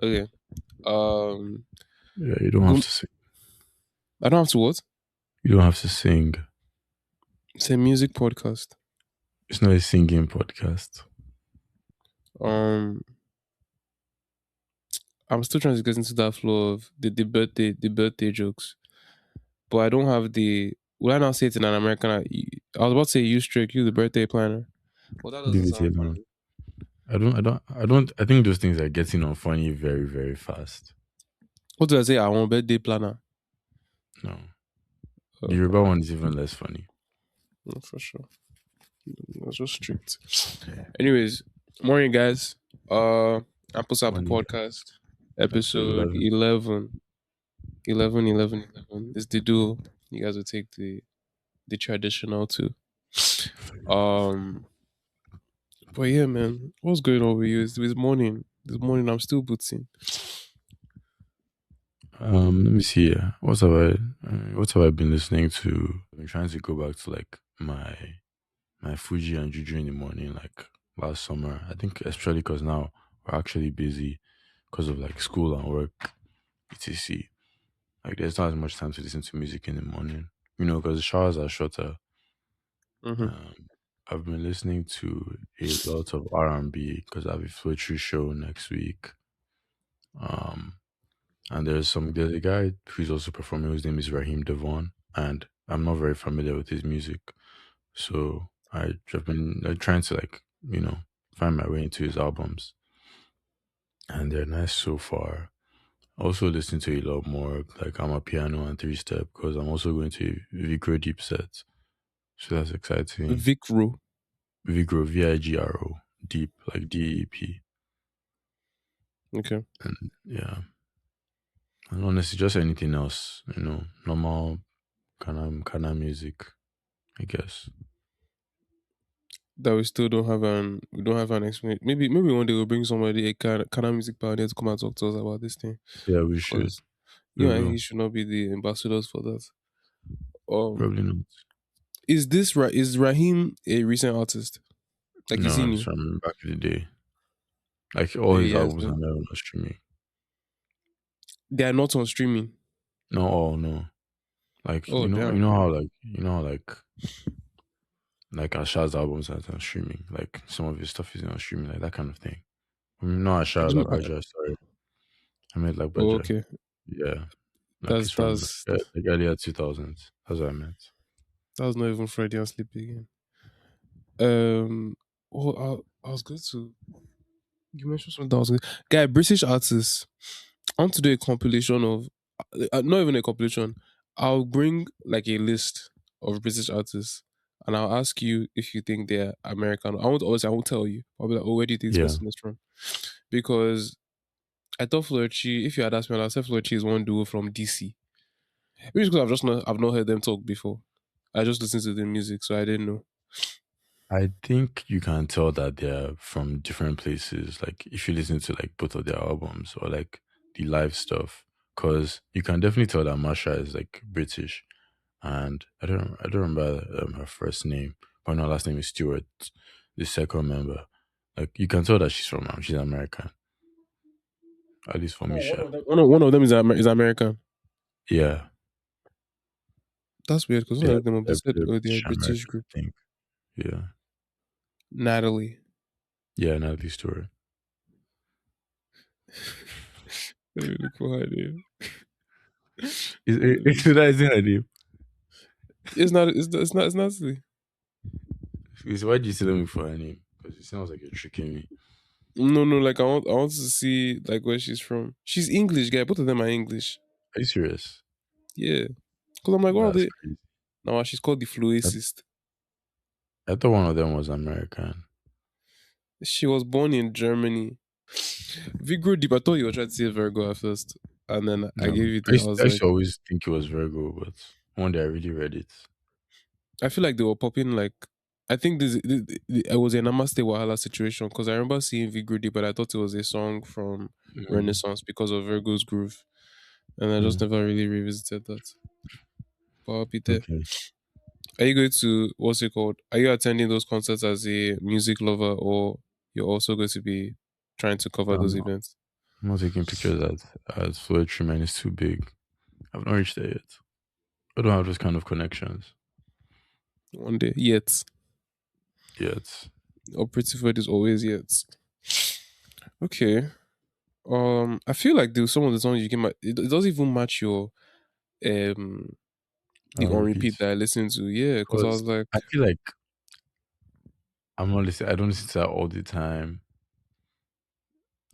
Okay. Um. Yeah, you don't have Good. to sing. I don't have to what? You don't have to sing. It's a music podcast. It's not a singing podcast. Um. I'm still trying to get into that flow of the birthday jokes, but I don't have the. Will I not say it in an American? I was about to say you strict, you the birthday planner. Well, that Leave doesn't it sound alone. funny. I think those things are getting unfunny very, very fast. What did I say? I want birthday planner. No. The Yoruba Alright, one is even less funny. no, for sure. That's just strict. Anyways, morning guys. Apple Funny. Podcast, Episode episode 11. 11. 11. It's the duo. You guys will take the traditional too. Um, but yeah, man, what's going on with you? It's morning. This morning, I'm still booting. Let me see. What have I been listening to? I've been trying to go back to like my Fuji and Juju in the morning, like last summer. I think especially because now we're actually busy because of like school and work, etc. Like there's not as much time to listen to music in the morning, because the showers are shorter. Mm-hmm. Um, I've been listening to a lot of R&B because I have a poetry show next week. Um, and there's a guy who's also performing whose name is Raheem Devon, and I'm not very familiar with his music, so I've been like, trying to like find my way into his albums, and they're nice so far. Also listen to a lot more like I'm a piano and three step because I'm also going to Vigro Deep set, so that's exciting. Vicro. Vigro Vigro Deep like DEP, Okay. and yeah, and honestly just anything else, normal kind of music, I guess. That we don't have an explanation. Maybe one day we'll bring somebody a kind of music pioneer to come and talk to us about this thing. Yeah, we should. Because We you and will. he should not be the ambassadors for that. Probably not. Is Raheem a recent artist? Like is he No, it's new? from back in the day. Like all his Yes. albums are never on streaming. They are not on streaming. No, all no. Like Oh damn. like Asha's albums are on streaming. Like some of his stuff is on streaming, like that kind of thing. I mean, not I Asha, don't know. Lagbaja. Sorry, I meant Oh, Lagbaja. okay. Yeah, like That's it's from that's like earlier 2000s. That's what I meant. that was not even Freudian sleep again. Um. Oh, I was going to. You mentioned something that was good. Guy, British artists. I want to do a compilation of, not even a compilation. I'll bring like a list of British artists, and I'll ask you if you think they're American. I won't tell you. I'll be like, oh, where do you think this Yeah, person is from? Because I thought Flochi. If you had asked me, I'd say Flochi is one duo from DC. Maybe it's because I've not heard them talk before. I just listened to their music, so I didn't know. I think you can tell that they're from different places. Like if you listen to like both of their albums or like the live stuff, because you can definitely tell that Marsha is like British, and I don't remember her first name, but her last name is Stewart, the second member. Like you can tell that she's American, at least for Oh, Misha. one of them is American. Yeah, That's weird because when I yeah, looked them up, they said, they're oh, they're a British British American, group. I think. Yeah, Natalie. yeah, Natalie Stewart. Let me look for her name. Is that her name? It's Natalie. Why do you say let me for her name? Because it sounds like you're tricking me. No, like I want to see like where she's from. She's English, guy. Both of them are English. Are you serious? Yeah. Because I'm like, wow, That's they crazy. now she's called the I, fluicist. I thought one of them was American. She was born in Germany. Vigro Deep, I thought you were trying to say Virgo at first. And then I No, gave you the I was I used like, to always think it was Virgo, but one day I really read it. I feel like they were popping like I think it was a Namaste Wahala situation because I remember seeing Vigro Deep, but I thought it was a song from Mm, Renaissance because of Virgo's groove. And I just mm, never really revisited that. But I'll be there. okay. Are you going to what's it called? Are you attending those concerts as a music lover or you're also going to be trying to cover I'm those not, events? I'm not taking pictures at Floetry, man. It's too big. I've not reached there yet. I don't have those kind of connections One day, yet. yet. Or pretty for is always yet. Okay. I feel like there's some of the songs you can it doesn't even match your um the I'll on repeat repeat. that I listened to. Yeah, because I Because was like, I feel like I'm not listening. I don't listen to that all the time.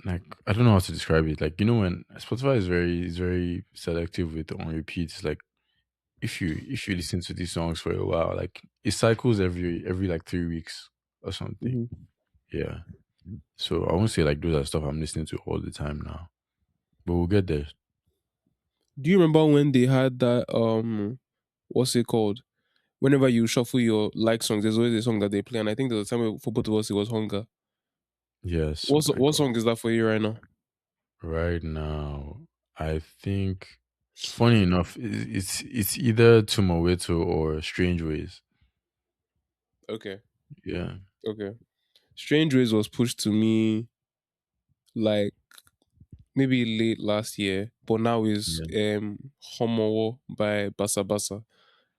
Like I don't know how to describe it. Like when Spotify is very selective with on repeats. Like if you listen to these songs for a while, like it cycles every like 3 weeks or something. mhm. Yeah. So I won't say like those are stuff I'm listening to all the time now. But we'll get there. Do you remember when they had that what's it called? Whenever you shuffle your like songs, there's always a song that they play, and I think there was a time for both of us it was Hunger. Yes, oh my What god. song is that for you right now? Right now, I think funny enough, it's either Tumoweto or Strange Ways. Okay, Yeah. okay. Strange Ways was pushed to me like maybe late last year, but now is Yeah. Homowo by Basa Basa.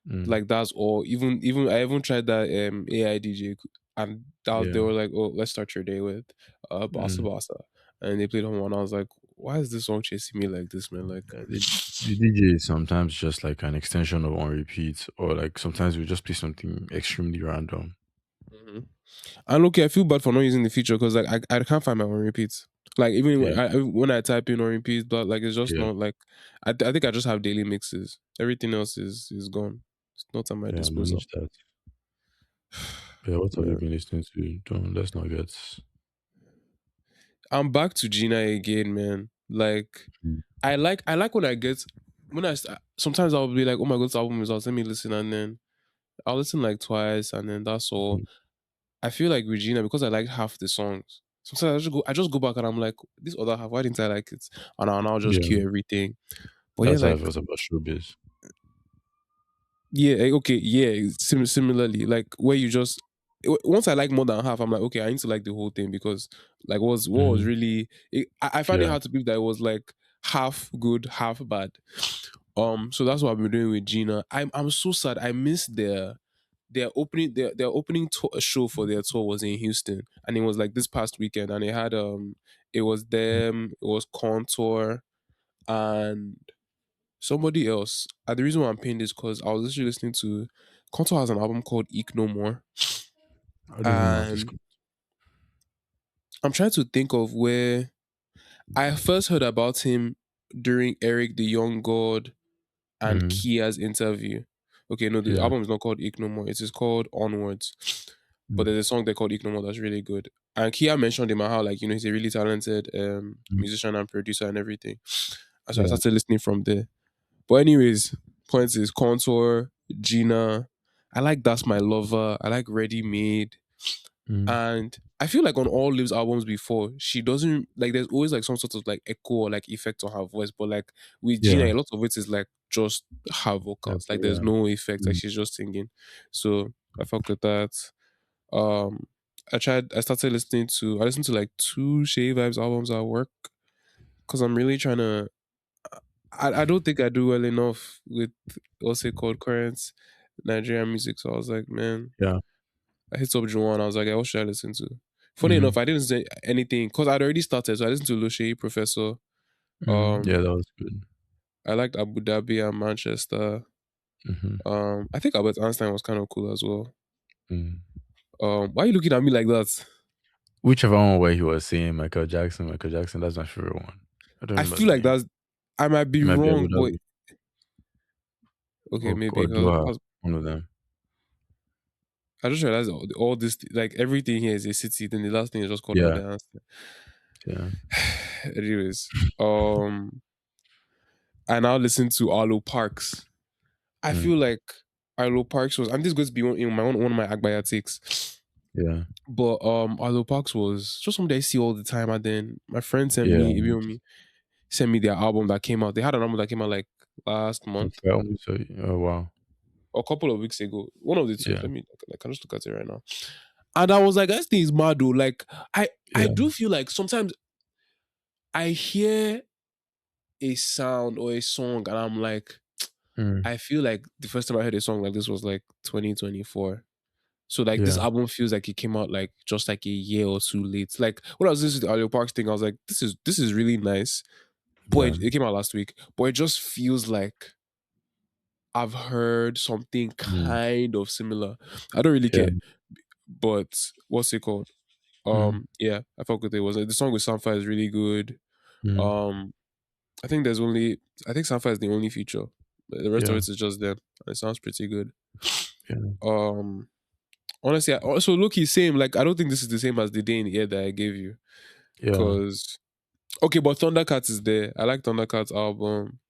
Mm, Like that's all. Even I even tried that AI DJ, and they yeah. were like, "Oh, let's start your day with Basa Mm. Basa," and they played Homo, and I was like, "Why is this song chasing me like this, man?" Like, The DJ is sometimes just like an extension of on repeat, or like sometimes we just play something extremely random. mhm. And okay, I feel bad for not using the feature because like I can't find my own repeats. Like even Yeah. when I type in on repeats, but like it's just Yeah. not like I think I just have daily mixes. Everything else is gone. It's not at my Yeah. disposal. Manage that. Yeah. What have you Man. been listening to? Don't let's not get. I'm back to Gina again, man. Like Mm, I like when I get when sometimes I'll be like, oh my god, this album is out. Let me listen, and then I'll listen like twice, and then that's all. mm. I feel like Regina because I like half the songs. Sometimes I just go back and I'm like, this other half, why didn't I like it? And I'll just Yeah. cue everything. But yeah, That's how I like felt about showbiz. yeah, okay, yeah. Similarly, like where you just once I like more than half, I'm like, okay, I need to like the whole thing because like what was Hmm. really I find it Yeah. hard to believe that it was like half good, half bad. So that's what I've been doing with Gina. I'm so sad. I missed their opening tour, show for their tour was in Houston, and it was like this past weekend, and it had it was them, it was Contour and somebody else. And the reason why I'm paying this because I was literally listening to Contour has an album called Eek No More, I don't even know how to. and I'm trying to think of where I first heard about him during Eric the Young God and Mm, Kia's interview. Okay, no, the yeah. album is not called Ick No More. It is called Onwards. But Mm, there's a song they called Ick No More that's really good. And Kia mentioned him how like, he's a really talented mm, musician and producer and everything. And so I yeah. started listening from there. But anyways, point is Contour, Gina. I like That's My Lover. I like Ready Made. Mm, And I feel like on all Liv's albums before, she doesn't like there's always like some sort of like echo or like effect on her voice. But like with Gina, yeah. a lot of it is like just her vocals. Like there's Yeah. no effect, like Mm, she's just singing. So I fuck with that. Um I listened to like two Shay Vibes albums at work because I'm really trying to I don't think I do well enough with what's it called current Nigerian music. So I was like, man, yeah. I hit up Juwan. I was like, what should I listen to? Funny enough, Mm, I didn't say anything because I'd already started. So I listened to Lucia, Professor. yeah, Um, that was good. I liked Abu Dhabi and Manchester. Hmm. I think Albert Einstein was kind of cool as well. Mm. Why are you looking at me like that? Whichever one where he was saying Michael Jackson, that's my favorite one. I don't I remember feel the like name. I might be It might be Abu wrong, but Dhabi okay, or maybe. Doha, one of them. I just realized all this, like everything here is a city. Then the last thing is just called Yeah, Albert Einstein. yeah. Anyways, I now listen to Arlo Parks. I Mm, feel like Arlo Parks was, and this is going to be one of my Agbaya takes. yeah, But Arlo Parks was just something I see all the time. And then my friend sent yeah. me, if you know me, sent me their album that came out. They had an album that came out like last month Okay, oh wow. or a couple of weeks ago. One of the two. Yeah. Let me I can just look at it right now. And I was like, this thing is mad though. Like I Yeah. do feel like sometimes I hear a sound or a song and I'm like, Mm. I feel like the first time I heard a song like this was like 2024. So like this Yeah. album feels like it came out like just like a year or two late. Like when I was listening to the Audio Parks thing, I was like, this is really nice. Boy, Yeah. it came out last week. But it just feels like I've heard something Mm. kind of similar. I don't really Yeah. care. But what's it called? Mm. Yeah, I fuck with it. Was the song with Sanfa is really good. Mm. Um, I think there's only I think Sanfa is the only feature. The rest of Yeah. it is just them. It sounds pretty good. Yeah. Um, honestly, I also look same. Like I don't think this is the same as the day in the air that I gave you. Yeah. Cause okay, but Thundercats is there. I like Thundercats album.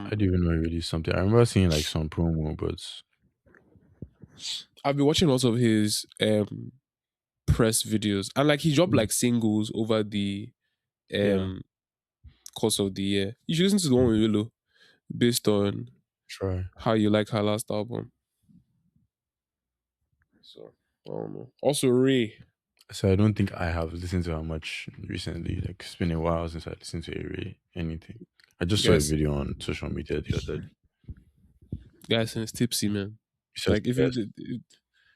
I didn't Um, even know he released something. I remember seeing like some promo, but I've been watching lots of his press videos, and like he dropped mm, like singles over the yeah. um course of the year. You should listen to the one Mm. with Willow based on Try. how you like her last album. So I don't know. Also Ray. So I don't think I have listened to her much recently. Like it's been a while since I listened to anything. I just saw a Guys, video on social media the other day. guys, since tipsy man. You said Like if yes. what do you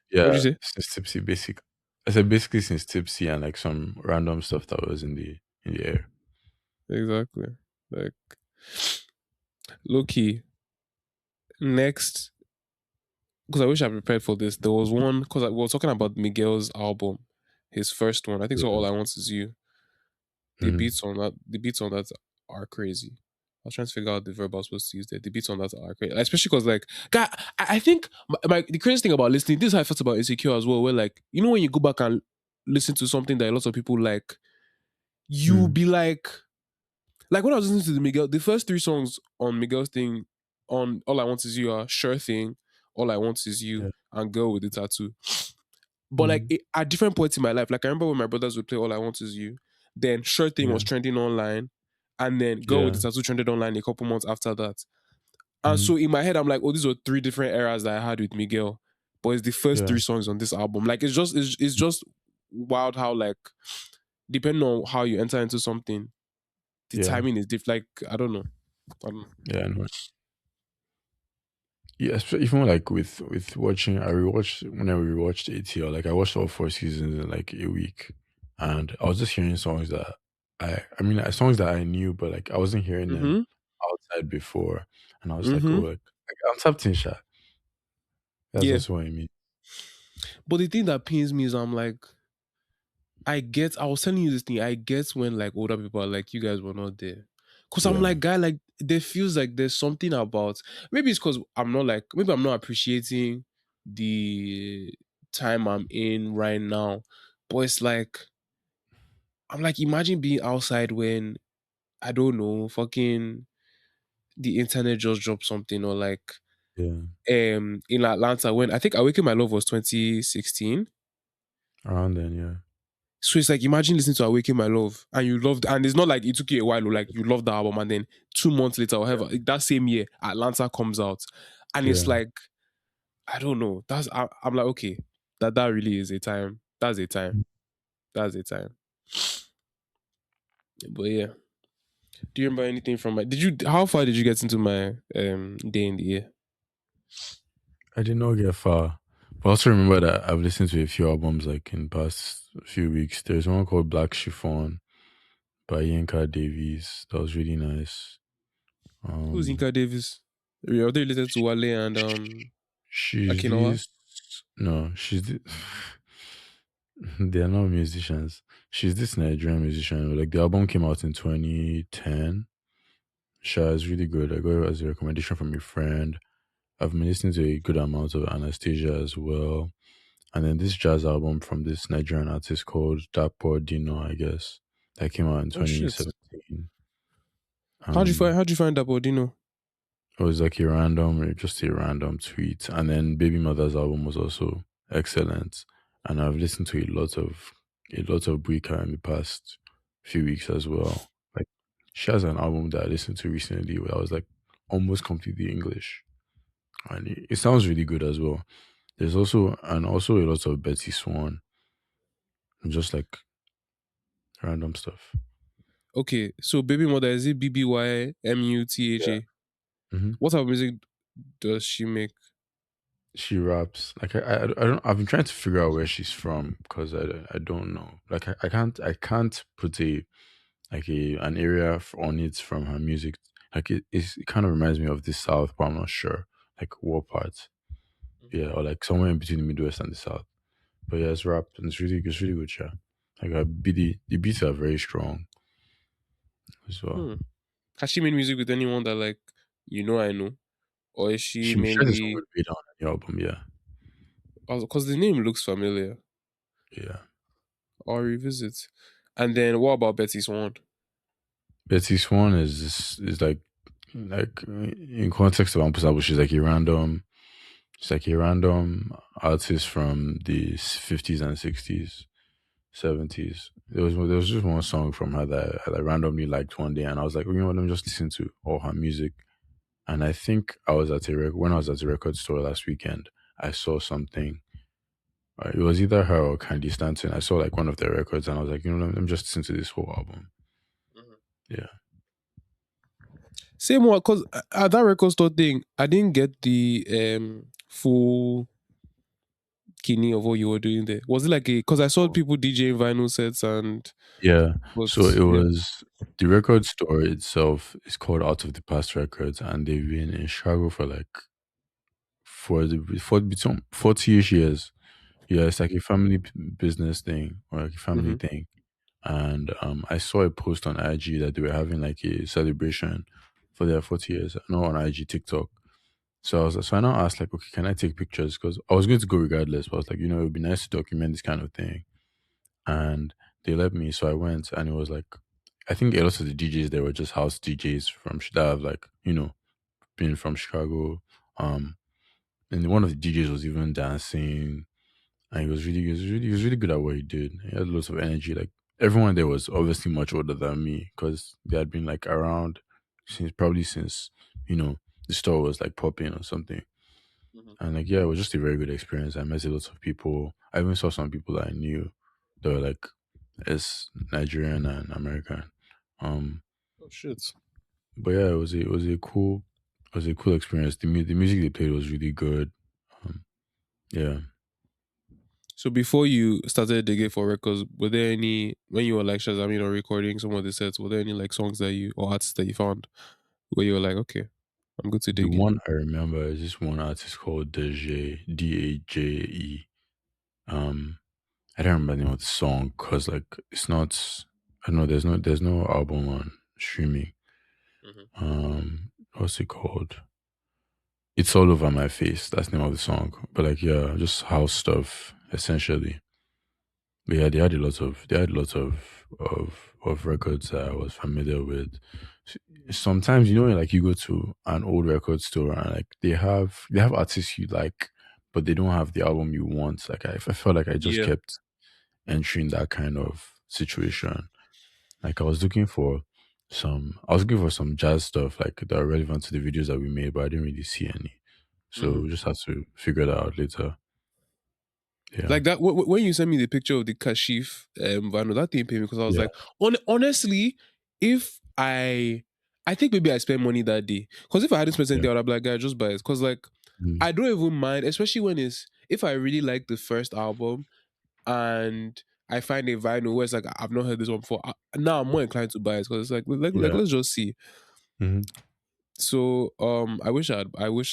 Yeah, say? since Tipsy basic. I said basically since Tipsy and like some random stuff that was in the air. Exactly. Like low key. Next, because I wish I prepared for this. There was one because we were talking about Miguel's album, his first one. I think so. Yeah. All I Want Is You. Mm-hmm. The beats on that are crazy. I was trying to figure out the verb I was supposed to use there. The beats on that are crazy, especially because like, God, I think the craziest thing about listening. This is how I felt about Insecure as well. Where like, you know, when you go back and listen to something that lots of people like, you Mm. be like when I was listening to the Miguel, the first three songs on Miguel's thing, on All I Want Is You are Sure Thing, All I Want Is You, Yeah. and Girl with the Tattoo. But like Mm. at different points in my life, like I remember when my brothers would play All I Want Is You, then Sure Thing Yeah. was trending online, and then Girl with Yeah. the Tattoo trended online a couple months after that. And Mm. so in my head, I'm like, oh, these were three different eras that I had with Miguel. But it's the first Yeah. three songs on this album. Like it's just wild how like depending on how you enter into something, the Yeah. timing is different. Like I don't know. I don't know. Yeah. I know. Yeah, even like with watching, I rewatched when I rewatched ATL. Like I watched all four seasons in like a week, and I was just hearing songs that I mean, songs that I knew, but like I wasn't hearing them Mm-hmm. outside before, and I was like, oh, Mm-hmm. like I'm tapped Sha. That's Yeah. also what I mean. But the thing that pains me is I'm like, I was telling you this thing, I get when like older people are like, you guys were not there. Cause I'm Yeah, like, guy, like there feels like there's something about maybe it's because I'm not like maybe I'm not appreciating the time I'm in right now. But it's like I'm like, imagine being outside when I don't know, fucking the internet just dropped something or like yeah, in Atlanta when I think Awaken My Love was 2016. around then, yeah, So it's like imagine listening to Awaken My Love and you loved, and it's not like it took you a while, or like you loved the album, and then 2 months later, or whatever, that same year, Atlanta comes out, and it's yeah. like I don't know. I'm like okay, that really is a time. That's a time. That's a time. But yeah, do you remember anything from my? Did you? How far did you get into my day in the year? I did not get far, but I also remember that I've listened to a few albums like in the past few weeks. There's one called Black Chiffon by Yinka Davies. That was really nice. Who's Um, Inka Davis? Are they related to Wale and she's Akinawa? this no, she's this, they are not musicians. She's this Nigerian musician. Like the album came out in 2010. Sha is really good. I got it as a recommendation from a friend. I've been listening to a good amount of Anastasia as well. And then this jazz album from this Nigerian artist called Dapo Dino, I guess. That came out in Oh shit! 2017. How Um would you find that Bodino? it was like a random, just a random tweet. And then Baby Mother's album was also excellent. And I've listened to a lot of Buika in the past few weeks as well. Like she has an album that I listened to recently where I was like almost completely English. And it sounds really good as well. There's also a lot of Betty Swan, and just like random stuff. Okay, so Baby Mother, is it Yeah. BBYMUTHA? Hmm. What type of music does she make? She raps. Like I don't. I've been trying to figure out where she's from because I don't know. Like I can't put a like a an area on it from her music. Like it kind of reminds me of the South, but I'm not sure. Like what part? Mhm. Yeah, or like somewhere in between the Midwest and the South. But yeah, it's rap and it's really good. Yeah, like the beats are very strong as well. Hmm. Has she made music with anyone that like I know, or is she She shares a song mainly? with Veda on the album. Yeah, Because the name looks familiar. yeah. I'll revisit. And then what about Betty Swan? Betty Swan is like in context of Ampusabu, she's like a random artist from the 50s and 60s, 70s. There was just one song from her that I randomly liked one day, and I was like, you know what, let me just listen to all her music. And I think when I was at a record store last weekend, I saw something. It was either her or Candy Stanton. I saw like one of their records, and I was like, you know, let me just listen to this whole album. Mhm. Yeah. Same one, because at that record store thing, I didn't get the full kidney of what you were doing there. Was it like a? Because I saw people DJing vinyl sets and Yeah. but So it yeah. was the record store itself is called Out of the Past Records, and they've been in Chicago for like for between 40-ish years. Yeah, it's like a family business thing or like a family Hmm. thing. And I saw a post on IG that they were having like a celebration for their 40 years, not on IG, TikTok. So I now asked like, okay, can I take pictures? Because I was going to go regardless, but I was like, it would be nice to document this kind of thing. And they let me, so I went, and it was like, I think a lot of the DJs there were just house DJs from that have like been from Chicago. Um, and one of the DJs was even dancing, and he was really good at what he did. He had lots of energy. Like everyone there was obviously much older than me because they had been like around since you know the store was like popping or something. Hmm. And like yeah, it was just a very good experience. I met a lot of people. I even saw some people that I knew that were like as Nigerian and American. Um, Oh shit. but yeah, it was a cool experience. The music they played was really good. Um, yeah. So before you started digging for records, were there any when you were like Shazamin or recording some of the sets? Were there any like songs that you or artists that you found where you were like, okay, I'm good to The dig in? one I remember is this one artist called Deje, Daje. Um, I don't remember the name of the song because like it's not. I don't know. There's no album on streaming. Hmm. What's it called? It's all over my face. That's the name of the song. But like yeah, just house stuff essentially. But yeah, they had lots of records that I was familiar with. Sometimes like you go to an old record store and like they have artists you like, but they don't have the album you want. Like I felt like I just Yeah. kept entering that kind of situation. Like I was looking for some jazz stuff like that are relevant to the videos that we made, but I didn't really see any. So Hmm. we just had to figure that out later. Yeah, Like that when you sent me the picture of the Kashif vinyl, that thing paid me because I was yeah, like, honestly, if I think maybe I spent money that day. Because if I hadn't spent yeah, anything, I would have been like, "Guy, just buy it." Because like mm, I don't even mind, especially when it's if I really like the first album and I find a vinyl where it's like I've not heard this one before. Now I'm more inclined to buy it because it's like yeah, let's just see. hmm, So I wish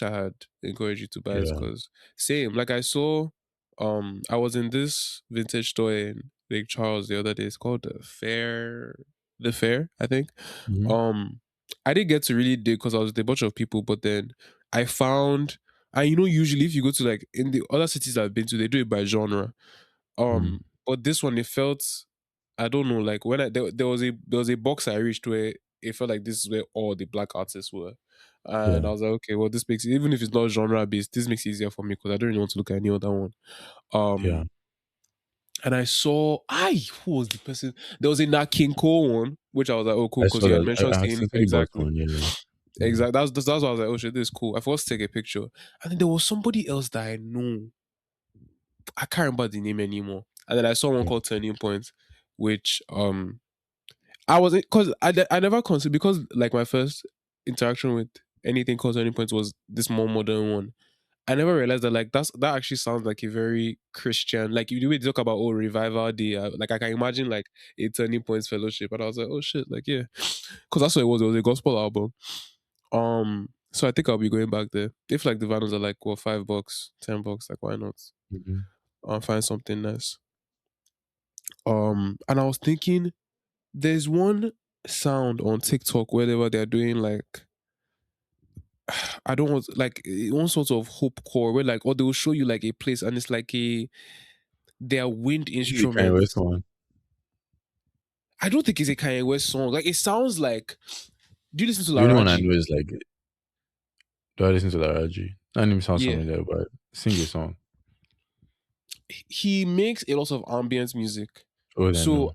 I had encouraged you to buy it yeah, because same like I saw I was in this vintage store in Lake Charles the other day. It's called the Fair, I think. hmm, Um I didn't get to really dig because I was with a bunch of people, but then I found and usually if you go to like in the other cities I've been to, they do it by genre. mm, But this one it felt I don't know, like when there was a box I reached where it felt like this is where all the black artists were. And yeah, I was like, okay, well this makes it even if it's not genre based, this makes it easier for me because I don't really want to look at any other one. yeah. Um and I saw who was the person? There was a Nat King Cole one, which I was like, oh cool, I because saw you had that. mentioned I saying accidentally bought exactly. one. Yeah. Mm. Exactly. That's why I was like, oh shit, this is cool. I forgot to take a picture. And then there was somebody else that I know. I can't remember the name anymore. And then I saw one Yeah. called Turning Point, which I was because I never considered, because like my first interaction with anything called Turning Point was this more modern one. I never realized that like that actually sounds like a very Christian, like the way they talk about, oh, revival day, like I can imagine like a Turning Points fellowship, and I was like, oh shit, like yeah, because that's what it was. It was a gospel album. So I think I'll be going back there if like the vinyls are like what, $5, $10, like why not? Mhm. I'll find something nice. And I was thinking, there's one sound on TikTok wherever they're doing like, I don't want like one sort of hope core where like, or they will show you like a place and it's like a their wind This is the Kanye West instruments. one. I don't think it's a Kanye West song. Like it sounds like. Do you listen to The only one I Laraji? know is like, do I listen to the RG? That name sounds Yeah, familiar, but sing a song. he makes a lot of ambient music. Oh, then no.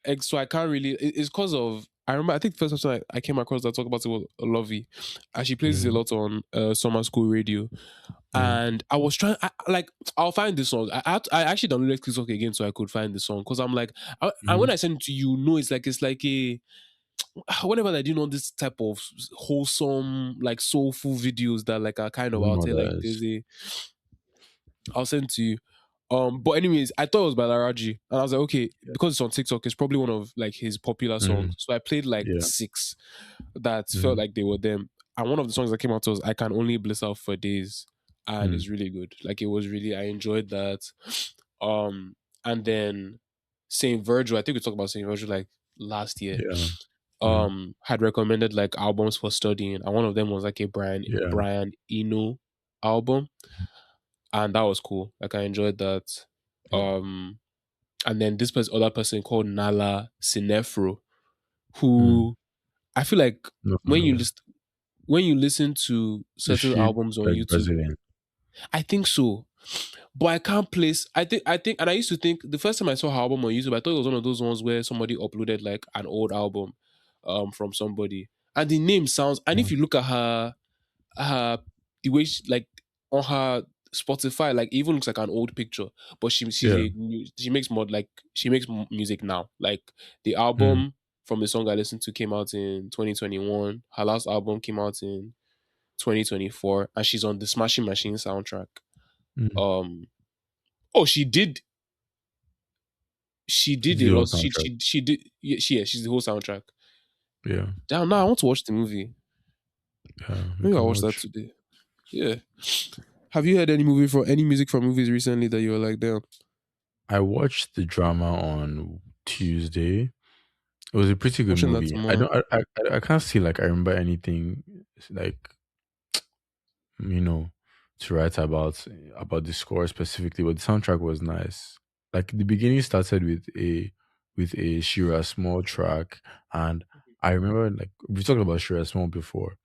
So so I can't really. It's because of. I remember. I think the first time I came across that talk about it was Lovey, and she plays this a Mm-hmm. lot on summer school radio. Mm-hmm. And I was trying, like, I'll find this song. I actually downloaded TikTok again so I could find the song because I'm like, and Mm-hmm. when I send it to you, know it's like a whenever I do know this type of wholesome, like soulful videos that like are kind I of don't know out what there. Like that there's is. a, I'll send to you. But anyways, I thought it was by Laraji, and I was like, okay, Yeah. because it's on TikTok, it's probably one of like his popular Mm-hmm. songs. So I played like Yeah. six that felt Mm-hmm. like they were them. And one of the songs that came out was "I Can Only Bliss Out for Days," and Mm. it's really good. Like it was really, I enjoyed that. Um, and then Saint Virgil, I think we talked about Saint Virgil like last year. Yeah. Mm-hmm. Had recommended like albums for studying, and one of them was like a Yeah. Brian Eno album, and that was cool. Like I enjoyed that. Yeah. Um, and then this other person called Nala Sinefro, Mm. who I feel like Not when you familiar. list when you listen to Is certain she albums on like YouTube, Brazilian? I think so. But I can't place. I think, and I used to think the first time I saw her album on YouTube, I thought it was one of those ones where somebody uploaded like an old album, from somebody, and the name sounds. And Yeah. if you look at her the way she, like on her Spotify, like it even looks like an old picture. But Yeah. she makes more like she makes music now. Like the Mm. album from the song I listened to came out in 2021. Her last album came out in 2024, and she's on the Smashing Machine soundtrack. Mm. Um, oh, she It's did a the whole lot. soundtrack. She did, yeah, she's the whole soundtrack. Yeah. Damn, now I want to watch the movie. Yeah. We Maybe I'll can watch that watch. today. Yeah. Have you heard any music from movies recently that you were like, damn, I watched the drama on Tuesday. It was a pretty good watching that movie. I tomorrow? don't. I can't see like I remember anything like you know, to write about the score specifically, but the soundtrack was nice. Like the beginning started with a Shira Small track, and I remember like we talked about Shira Small before,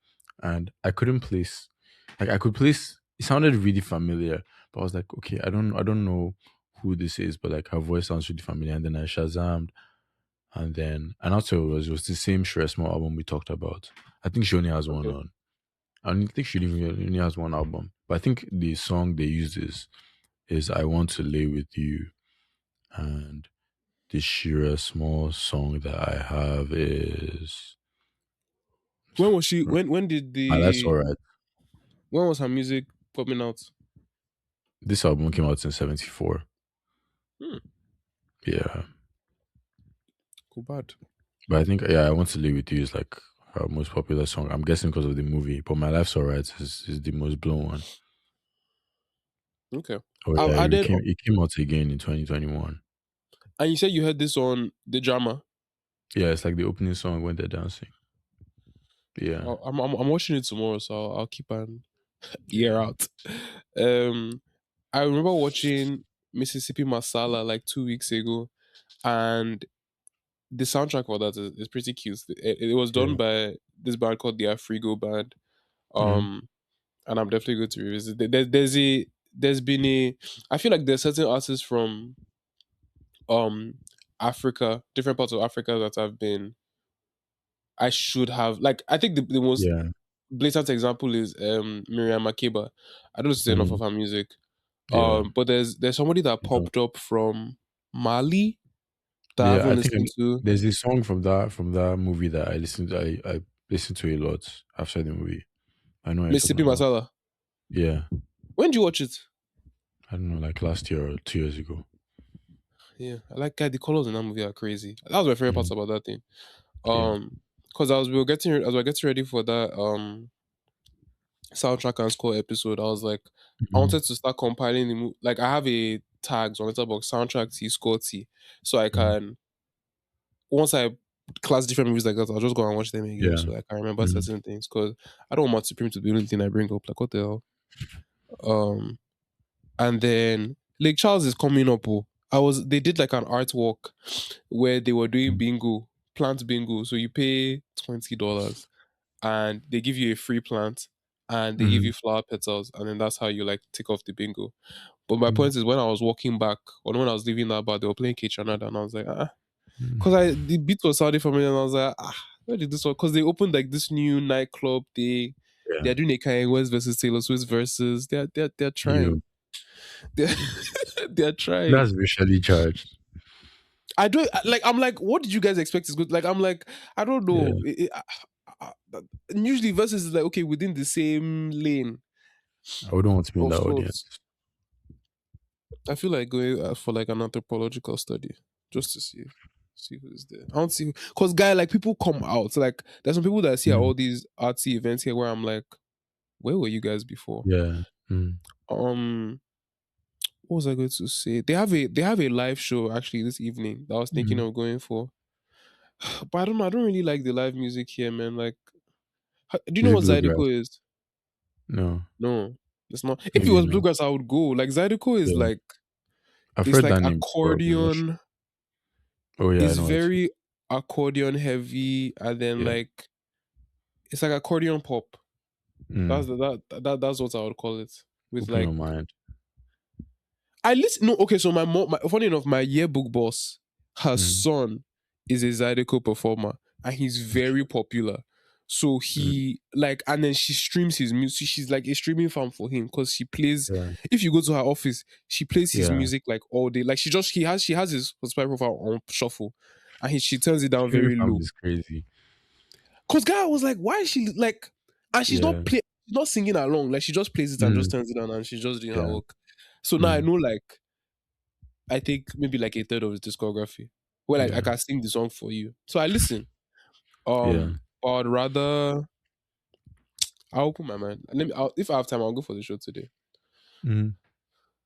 and I couldn't place like I could place. It sounded really familiar, but I was like, okay, I don't know who this is, but like her voice sounds really familiar. And then I Shazammed, and also it was the same Shira Small album we talked about. I think she only has one Okay. on. I don't think she only has one album, but I think the song they use is "I Want to Lay with You," and the Shira Small song that I have is When was she? When did "Ah, That's the Alright." when was her music coming out? This album came out in '74. Hmm, Yeah, cool, bad. but I think "I Want to Lay with You" is like her most popular song. I'm guessing because of the movie, but "My Life's Alright" is the most blown one. Okay. Oh I've yeah, added, it came out again in 2021. and you said you heard this on the drama. Yeah, it's like the opening song when they're dancing. Yeah, I'm watching it tomorrow, so I'll keep an ear out. Um, I remember watching Mississippi Masala like 2 weeks ago, and the soundtrack for that is pretty cute. It was done yeah. by this band called the Afrigo Band. Mm, Um, and I'm definitely going to revisit. There's been a I feel like there's certain artists from um Africa, different parts of Africa that have been I should have like I think the most yeah. blatant example is Miriam Makeba. I don't listen to enough of Mm, her music. Yeah. But there's somebody that No. popped up from Mali that I Yeah, haven't I think listened to. there's a song from that movie that I listen to a lot after the movie. I know what you're talking Mississippi about. Masala. Yeah. When did you watch it? I don't know, like last year or 2 years ago. Yeah, I like guy. The colors in that movie are crazy. That was my favorite part Mhm. about that thing. Yeah. Because as we were getting ready for that soundtrack and score episode, I was like, I Mhm. wanted to start compiling the like I have a tags on Letterboxd soundtrack T score T, so I Mhm. can once I class different movies like that, I'll just go and watch them again Yeah. so I can remember Mhm. certain things. Because I don't want Supreme to be the only thing I bring up. Like what the hell? Um, and then Lake Charles is coming up. Oh. They did like an artwork where they were doing Mhm. bingo, plant bingo. So you pay $20 and they give you a free plant and they give you Mhm. flower petals, and then that's how you like tick off the bingo. But my Mhm. point is, when I was walking back, or when I was leaving that bar, they were playing K and I was like, because Mhm. I the beat was sounding familiar, and I was like, where did this one? Because they opened like this new nightclub. Yeah. They're doing a Kanye West versus Taylor Swift versus. They're You trying. They're they're trying. that's racially charged. I don't like. I'm like, what did you guys expect is good? Like, I'm like, I don't Yeah. know. And usually versus is like okay within the same lane I wouldn't want to be in of that sorts. audience. I feel like going for like an anthropological study just to see who's there. I don't see because guy like people come out. So, like there's some people that I see at Mm. all these artsy events here where I'm like, where were you guys before? Yeah. Mm. Um, what was I going to say? They have a live show actually this evening that I was thinking Mhm. of going for, but I don't know. I don't really like the live music here, man. Like, do you know Is it what Zydeco bluegrass? is? No. No, it's not. If it Maybe was not. bluegrass, I would go. Like Zydeco is Yeah. like I've it's heard like that name before, but I'm not sure. accordion. Oh yeah, I It's know it. very accordion heavy, and then Yeah. like it's like accordion pop. Mm. That's what I would call it. With Open like your mind. I listen. No, okay. So my mom, funny enough, my yearbook boss, her Mm. son is a Zydeco performer, and he's very Okay. popular. So Mm. he like, and then she streams his music. She's like a streaming fan for him because she plays. Yeah. If you go to her office, she plays his Yeah. music like all day. Like she has his Spotify profile on shuffle, and she turns it down Streaming very farms low. is crazy. Cause guy was like, why is she like, and Yeah. she's not singing along. Like she just plays it and just Mm. turns it down, and she's just doing her Yeah. work. So now I Mm. know like I think maybe like a third of his discography. Well, like I Yeah. can sing the song for you. So I listen. Yeah. But rather I'll open my mind. If I have time, I'll go for the show today. Mm.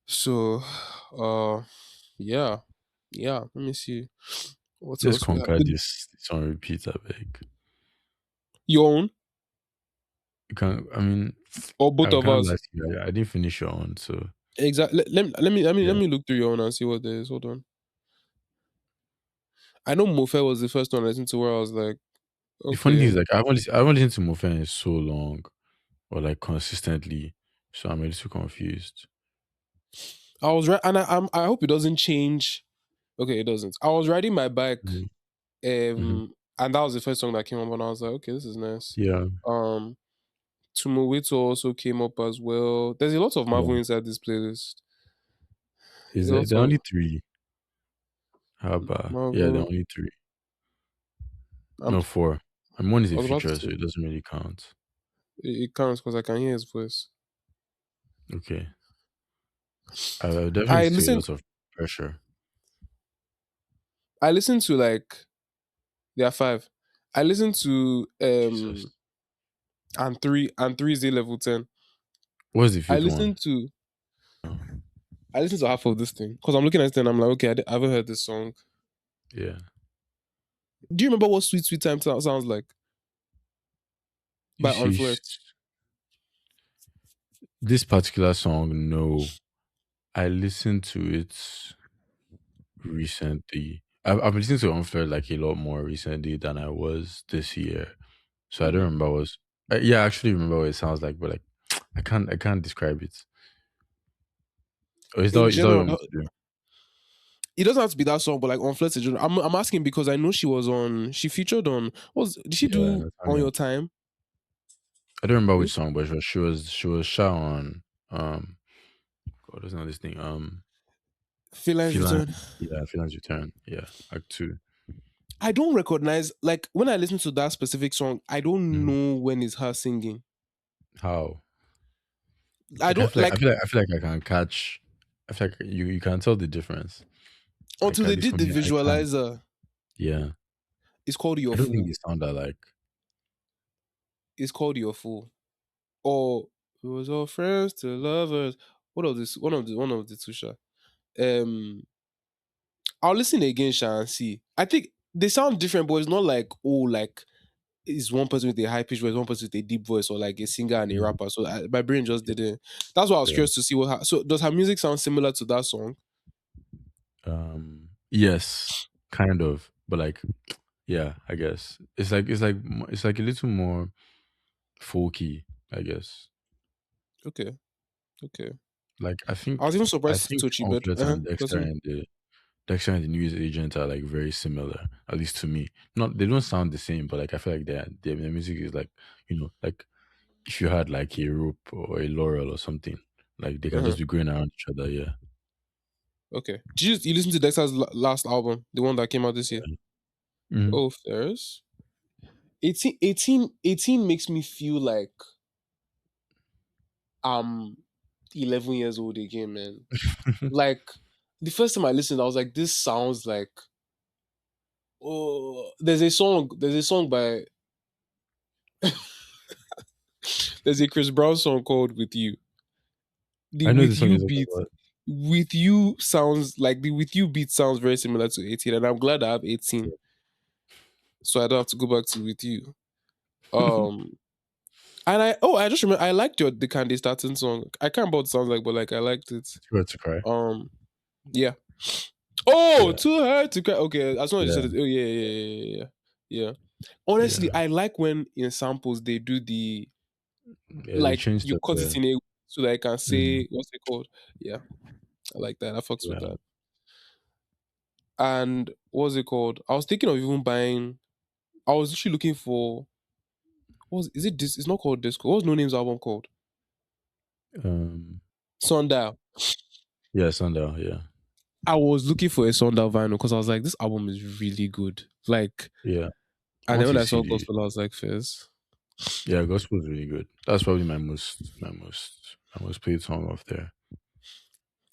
So, uh, yeah, yeah. Let me see what Let's else we have. conquer this on repeat, I beg. Your own You can I mean or both I of can't us? lie to you. I didn't finish your own, so Exactly. Let yeah. me look through your own and see what there is. Hold on. I know Mofe was the first one I listened to where I was like, The funny thing is okay. like I haven't listened to Mofen in so long or like consistently. So I'm a little confused. I was right, and I hope it doesn't change. Okay, it doesn't. I was riding my bike, Mm. Hmm. and that was the first song that came up, and I was like, okay, this is nice. Yeah. Um, Tumowito also came up as well. There's a lot of Yeah. Marvel inside this playlist. A Is lot there are of only three? How about yeah, there are Marvel. only three. I'm, No, four. And one is I a was about to feature, say so it doesn't really count. it counts because I can hear his voice. Okay. I definitely I see a listened. lot of pressure. I listened to like there are five. I listened to Jesus. and three is a level 10. What's the I fifth one? listened to I listened to half of this thing because I'm looking at it and I'm like, okay, I haven't heard this song. Yeah. Do you remember what Sweet Sweet Time sounds like You by see, Unflirt? this particular song, no. I listened to it recently. I've been listening to Unfair like a lot more recently than I was this year. So I don't Mm. remember what was. Yeah, I actually remember what it sounds like, but like I can't describe it. Or In is that what you general, want me to do? it doesn't have to be that song, but like on Flirt in general. I'm asking because I know she featured on did she Yeah, do On Nathaniel. Your Time? I don't remember which Which song, but she was shot on. Um, God, what's not this thing? Felines Feline. Return. Yeah, Feline Return. Yeah, Act Two. I don't recognize, like, when I listen to that specific song, I don't Mhm. know when it's her singing. How? I Like I don't feel like I like feel like I feel like I can catch. I feel like you can tell the difference. Like until at they least for did the me, I can. visualizer. Yeah, It's called I Your don't think they Fool. sound alike. It's called Your Fool. Or it was all friends to lovers. What of this? One of the two. Sha. Um, I'll listen again, Sha, and see. I think they sound different, but it's not like, oh, like is one person with a high pitched voice, one person with a deep voice, or like a singer and a Mhm. rapper. So my brain just didn't. That's why I was Yeah. curious to see what. So does her music sound similar to that song? Yes, kind of, but like, yeah, I guess it's like a little more folky, I guess. Okay, okay. Like I was even I surprised think Tochi, but Unflet and continue. Dexter and the News Agent are like very similar, at least to me. Not they don't sound the same, but like I feel like their music is like like if you had like a rope or a laurel or something, like they can Uh-huh. just be going around each other. Yeah. Okay. Did you listen to Dexter's last album, the one that came out this year? Mhm. Oh, fairs. 18 makes me feel like I'm 11 years old again, man. Like the first time I listened, I was like, this sounds like, oh, there's a song by there's a Chris Brown song called With You. The I know the With song You you're talking beat about. with you sounds like the With You beat sounds very similar to 18, and I'm glad I have 18, so I don't have to go back to With You. Um and I just remember I liked the Candy Starting song. I can't remember what it sounds like, but like I liked it. Too Hard to Cry. Um yeah. Oh, Yeah. too hard to cry. Okay, as long as you Yeah. said it. Oh yeah, yeah, yeah, yeah, yeah. Yeah. Honestly, Yeah. I like when in samples they do the Yeah. They like changed you up cut it the. in a so that I can Mm, say what's it called. Yeah, I like that. I fucks with yeah. that. And what's it called? I was thinking of even buying. I was actually looking for. What is it? This it's not called Disco. What's No Name's album called? Um. Sundial. Yeah. Sundown. Yeah. I was looking for a Sundial vinyl because I was like, this album is really good. Like, Yeah. I and then want when to I saw CD. Gospel, I was like, Fizz. Yeah, gospel is really good. That's probably my most played song off there.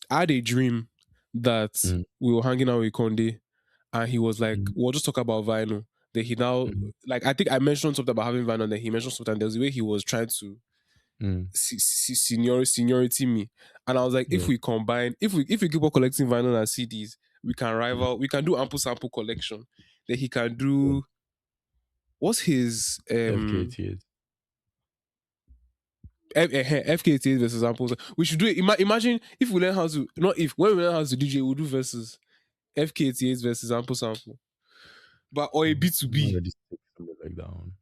I had a dream that Mm, we were hanging out with Conde, and he was like, mm, we'll just talk about vinyl. Then he now, mm, like, I think I mentioned something about having vinyl, and then he mentioned something. There's the way he was trying to mm, seniority me, and I was like, if yeah, we combine, if we keep on collecting vinyl and CDs, we can mm, rival. We can do ample sample collection. Then he can yeah. do what's his FKT. FKT versus samples. We should do it. Imagine if we learn how to not if when we learn how to DJ, we'll do versus FKT versus sample, but or a B two I'm not B, ready to take something like that one.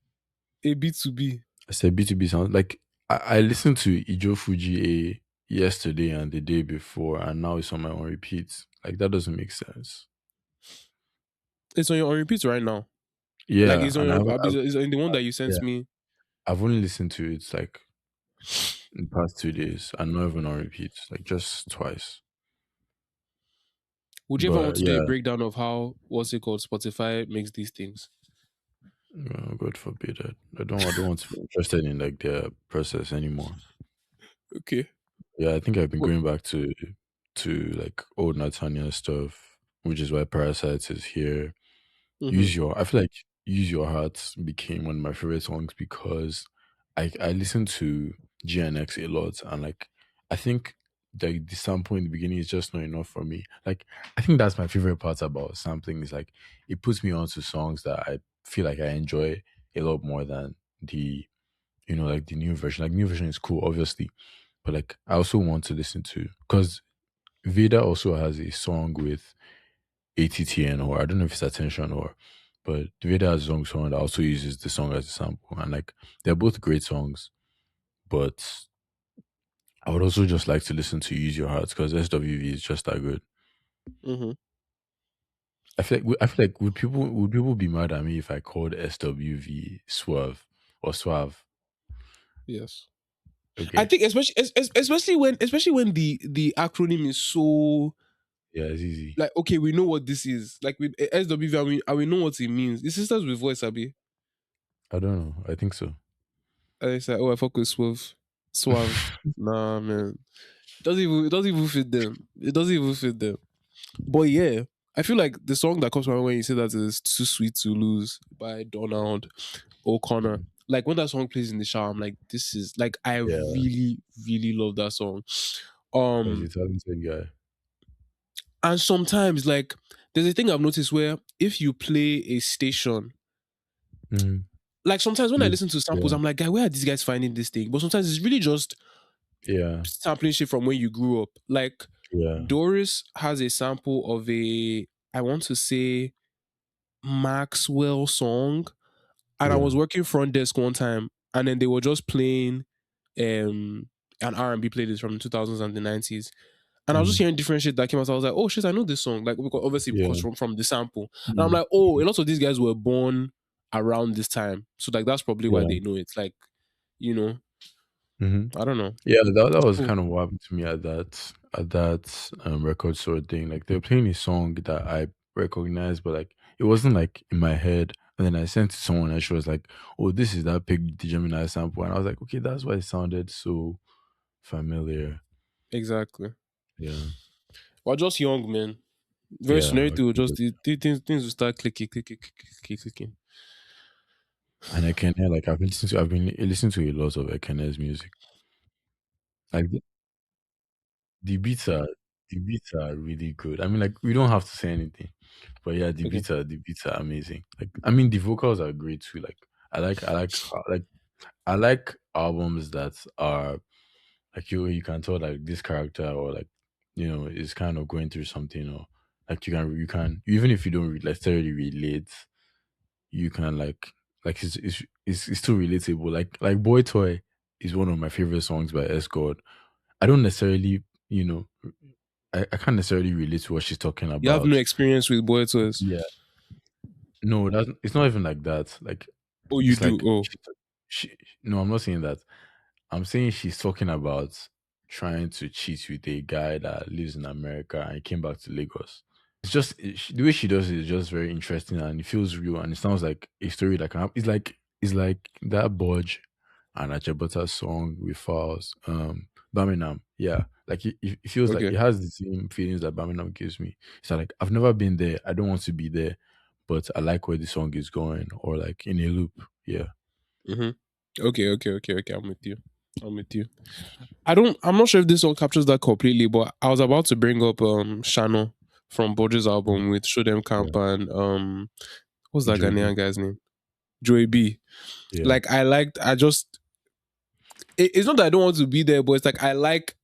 a B2B. I said B2B sound like I listened to Ijo Fuji A yesterday and the day before, and now it's on my own repeat. Like that doesn't make sense. It's on your on repeat right now. Like Yeah, it's on and your it's in the one that you yeah, sent me. I've only listened to it like in the past 2 days, and not even on repeat, like just twice. Would you ever want But to do a yeah, breakdown of how what's it called Spotify makes these things? God forbid that. I don't want to be interested in like their process anymore. Okay. Yeah, I think I've been What? going back to like old Natanya stuff, which is why Parasites is here. Mm-hmm. I feel like Use Your Heart became one of my favorite songs because I listened to GNX a lot, and like I think the sample in the beginning is just not enough for me. Like I think that's my favorite part about sampling is like it puts me onto songs that I feel like I enjoy a lot more than the like the new version. Like new version is cool, obviously, but like I also want to listen to because Veda also has a song with ATTN, or I don't know if it's Attention, or but Veda has a song that also uses the song as a sample, and like they're both great songs. But I would also just like to listen to Use Your Heart because SWV is just that good. Mm-hmm. I feel like would people be mad at me if I called SWV Swerve or Suave? Yes. I Okay. think especially when the acronym is so Yeah, it's easy. like okay, we know what this is. Like with SWV, and we know what it means. The sisters with voice, Abi. I don't know. I think so. And it's like, oh, I fuck with Suave. Nah, man. It doesn't even fit them. It doesn't even fit them. But yeah, I feel like the song that comes to mind when you say that is "Too Sweet to Lose" by Donald O'Connor. Like when that song plays in the shower, I'm like, this is like I Yeah, really, really love that song. he's a Um, talented guy. and sometimes like there's a thing I've noticed where if you play a station, Mm. like sometimes when I You, listen to samples, yeah, I'm like, guy, where are these guys finding this thing? But sometimes it's really just yeah, sampling shit from when you grew up. Like yeah, Doris has a sample of a, I want to say Maxwell song, and I yeah. was working front desk one time, and then they were just playing an R&B playlist from the 2000s and the 90s. And I was just Mm. hearing different shit that came out. So I was like, oh shit, I know this song. Like because, obviously because Yeah. from the sample. And I'm Mm. like, oh, a lot of these guys were born around this time. So like that's probably why Yeah. they know it. Like, you know, Hmm. I don't know. Yeah, that It's was cool. kind of what happened to me at that record store thing. Like they were playing a song that I recognized, but like it wasn't like in my head. And then I sent it to someone and she was like, "Oh, this is that Pig the Gemini sample," and I was like, "Okay, that's why it sounded so familiar." Exactly. Yeah, We're just young, man. Very soon yeah. everything will just things will start clicking. And I can hear like I've been listening to a lot of Ekene's music. Like the beats are really good. I mean, like we don't have to say anything, but yeah, Okay. the beats are amazing. Like I mean, the vocals are great too. Like I like albums that are like you can tell like this character or like is kind of going through something or like you can even if you don't necessarily relate, you can like it's still relatable. Like Boy Toy is one of my favorite songs by S God. I don't necessarily, you know, I can't necessarily relate to what she's talking You have no about. experience with boy toys. Yeah. No, that's it's not even like that. Like Oh, you it's do. like Oh, she no, I'm not saying that. I'm saying she's talking about trying to cheat with a guy that lives in America and he came back to Lagos. It's just the way she does it is just very interesting and it feels real and it sounds like a story that can happen. It's like that Budge and Achebota song with Falls, Birmingham. Yeah, like it feels like okay. it has the same feelings that Birmingham gives me. It's like I've never been there. I don't want to be there, but I like where the song is going or like in a loop. Yeah. Mm-hmm. Okay. I'm with you. I'm with you. I'm not sure if this song captures that completely, but I was about to bring up Shano from Bodge's Mm. album with Show Them Camp Yeah. and what's that Joey B. Ghanaian guy's name? Joey B. Yeah. Like I just it's not that I don't want to be there, but it's like I like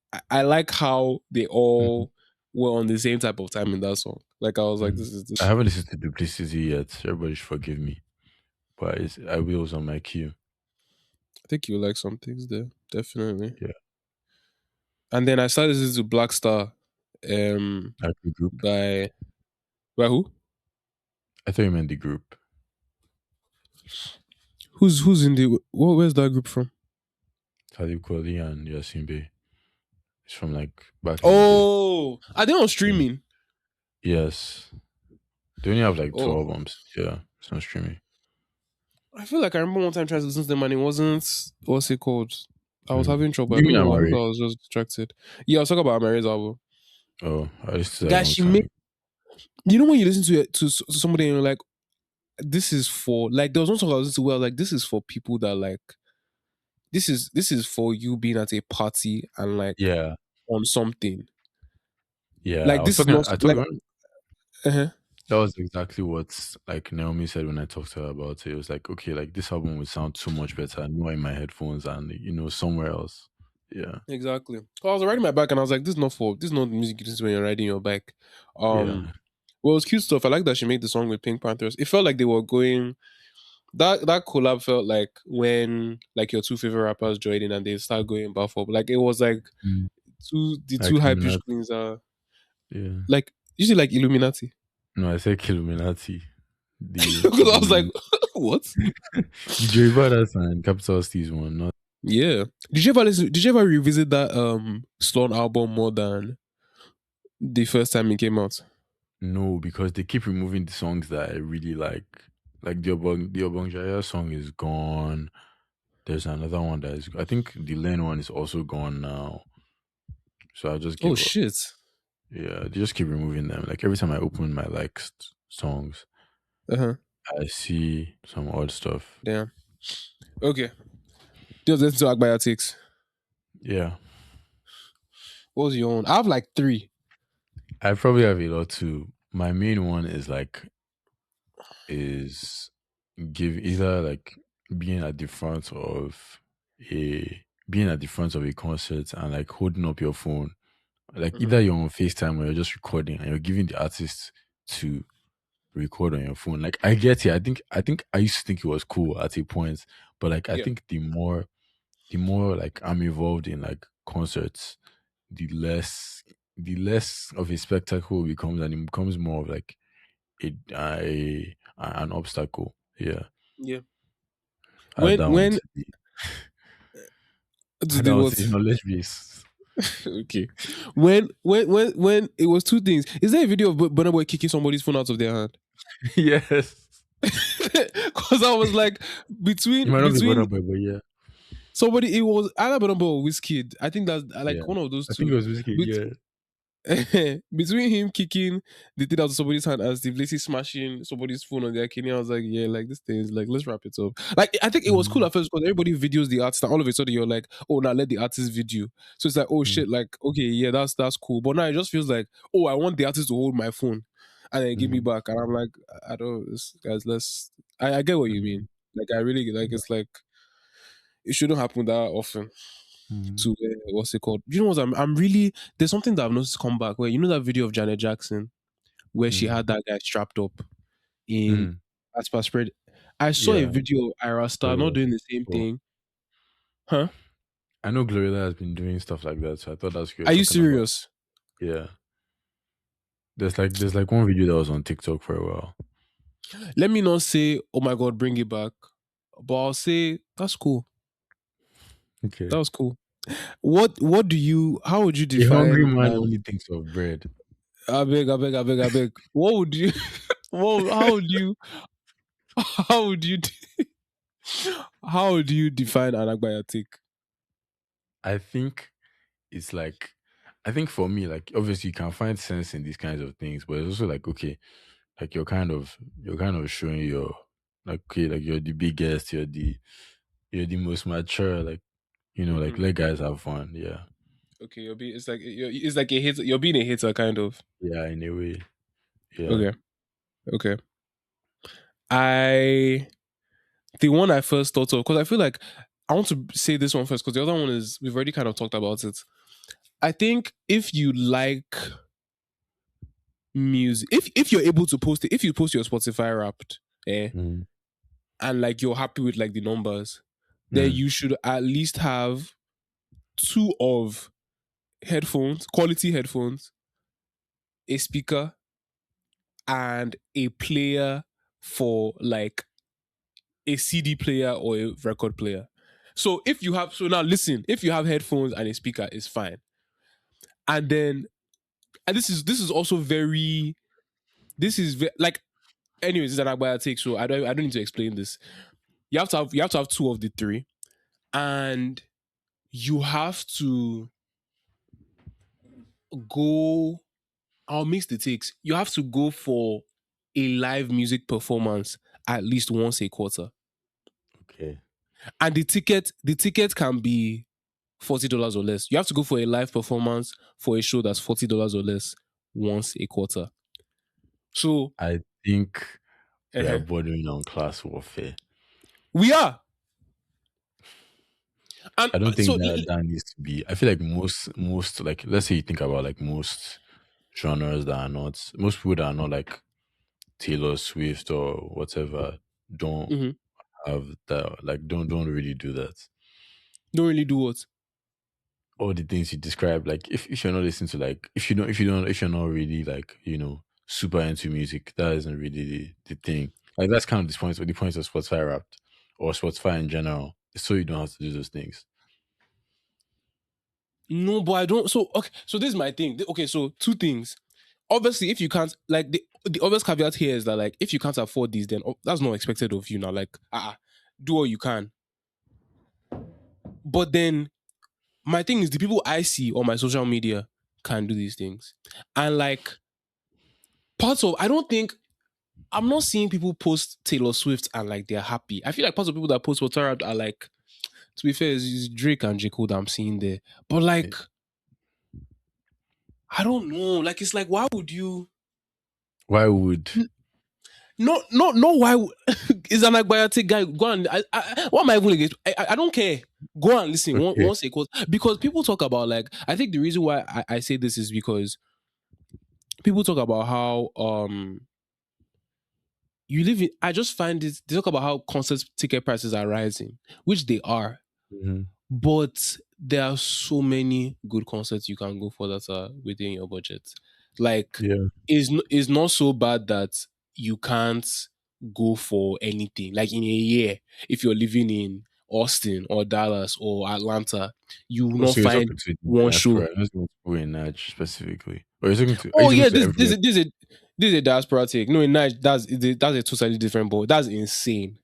how they Mhm. all were on the same type of time in that song. Like I was like, Mm. this is the I shit. haven't listened to Duplicity yet. Everybody should forgive me, but I will on my queue. I think you like some things there, definitely. Yeah. And then I started listening to Black Star, Like the group. by who? I thought you meant the group. Who's in the where's that group from? Talib Kweli and Yasin Bey. It's from like back in the day. Oh, are they on Yeah. streaming? Yes. They only have like two Oh, albums. Yeah. It's not streaming. I feel like I remember one time trying to listen to them and it wasn't what's it called? I was Mm. having trouble. I Give don't me know. I think I Amari. was just distracted. Yeah, I was talking about Mary's album. Oh, I listened to that a Guys, long she time made. ago. You know when you listen to it to somebody and you're like, this is for like there was one song I was listening to where I was like, this is for people that like this is for you being at a party and like Yeah. on something. Yeah. Like I was this is talking not I like told uh that was exactly what like Naomi said when I talked to her about it. It was like, okay, like this album would sound so much better not in my headphones and somewhere else. Yeah. exactly. So I was riding my bike and I was like, this is not the music you listen to when you're riding your bike. Yeah. Well, it was cute stuff. I like that she made the song with Pink Panthers. It felt like they were going that collab felt like when like your two favorite rappers joined in and they start going back up. Like it was like Mm. the two Like high pitched Illuminati. queens are Yeah. like usually like Illuminati. No, I said Illuminati. The Because I was like, the what? the Joey Badass and Capital Steez one, not. Yeah. Did you ever listen? Did you ever revisit that Sloan album more than the first time it came out? No, because they keep removing the songs that I really like. Like the Obong Jaya song is gone. There's another one that is. I think the Lane one is also gone now. So I just Oh gave up. shit. Yeah, they just keep removing them. Like every time I open my like songs, Uh huh. I see some odd stuff. Damn. Okay. Just listen to Akbiotics. Yeah, What was your own? I have like three. I probably have a lot too. My main one is like is give either like being at the front of a being at the front of a concert and like holding up your phone. Like Hmm. either you're on FaceTime or you're just recording and you're giving the artist to record on your phone. Like I get it. I think I used to think it was cool at a point, but like I Yeah. think the more like I'm involved in like concerts, the less of a spectacle it becomes, and it becomes more of like an obstacle. Yeah, Yeah. add that one When to the to add that do one to the what? knowledge base. Okay. When it was two things. Is there a video of Burna Boy kicking somebody's phone out of their hand? Yes, Because I was like, you between might not be between Burna Boy, but yeah, somebody, it was either Burna Boy or Wizkid. I think that's like yeah. one of those I think two. it was Whiskey. Yeah. Between him kicking the thing out of somebody's hand as Steve Lacy smashing somebody's phone on their kidney, I was like, yeah, like this thing is like, let's wrap it up. Like, I think it was cool Mm, at first because everybody videos the artist, and all of a sudden you're like, oh, now let the artist video. So it's like, oh mm, shit, like, okay, yeah, that's cool. But now it just feels like, oh, I want the artist to hold my phone and then give me mm, back. And I'm like, I don't, guys, I get what you mean. mm, Like, I really, like, yeah, it's like, it shouldn't happen that often mm, to what's it called? You know what? I'm really there's something that I've noticed come back where you know that video of Janet Jackson where she mm, had that guy strapped up in mm. Aspa Spread. I saw a Yeah. video of Ira Star not Glorilla. doing the same Well, thing. Huh? I know Glorilla has been doing stuff like that, so I thought that's what you were Are you talking about. serious? Yeah. There's like one video that was on TikTok for a while. Let me not say, oh my god, bring it back. But I'll say that's cool. That Okay. was cool. What do you how would you A hungry define man only thinks of bread. I beg. What would you how would you how would you how would you define an Agbayatik? I think it's like I think for me, like obviously you can find sense in these kinds of things, but it's also like okay, like you're kind of showing your like okay, like you're the biggest, you're the most mature, like like Mhm. let guys have fun. Yeah. Okay, it's like a hit. You're being a hitter, kind of. Yeah, in a way. Yeah. Okay, okay. I the one I first thought of because I feel like I want to say this one first because the other one is we've already kind of talked about it. I think if you like music, if you're able to post it, if you post your Spotify Wrapped, Mm, and like you're happy with like the numbers, then mm. you should at least have two of headphones, quality headphones, a speaker, and a player for like a CD player or a record player. So now listen, if you have headphones and a speaker, it's fine. And then and this is also very like anyways, it's an Agbaya take, so I don't need to explain this. You have to have two of the three, and you have to go. I'll mix the takes. You have to go for a live music performance at least once a quarter. Okay. And the ticket can be $40 or less. You have to go for a live performance for a show that's $40 or less once a quarter. So I think we are uh bordering on class warfare. we are, and I don't think so that needs to be. I feel like most like let's say you think about like most genres that are not most people that are not like Taylor Swift or whatever don't mhm, have that like don't really do that. don't really do what. All the things you describe, like if you're not listening to like if you're not really like super into music, that isn't really the thing. Like that's kind of the point of Spotify Wrapped or Spotify in general. So you don't have to do those things. No, but I don't. So okay, so this is my thing. Okay, so two things. Obviously, if you can't, like, the obvious caveat here is that, like, if you can't afford these, then that's not expected of you now. Like, do all you can. But then my thing is, the people I see on my social media can do these things, and like, parts of, I don't think, I'm not seeing people post Taylor Swift and like they're happy. I feel like parts of people that post Water Rap are like, to be fair, it's Drake and J Cole that I'm seeing there. But Eh, like, I don't know. Like, it's like, why would you? Why would No. Why? Is an Agbayate guy? Go on. What am I even against? I don't care. Go and listen. okay? Once a quote, because people talk about, like, I think the reason why I say this is because people talk about how you live in. I just find this. They talk about how concert ticket prices are rising, which they are, Mhm. but there are so many good concerts you can go for that are within your budget. Like, Yeah. is not so bad that you can't go for anything. Like, in a year, if you're living in Austin or Dallas or Atlanta, you will Oh, not so you're find talking to the one show. diaspora, not talking to people in Naj specifically, or you're talking to? Are you Oh talking yeah, to everywhere? this is a diaspora take. No, in Nigeria, that's a totally different ball. That's insane.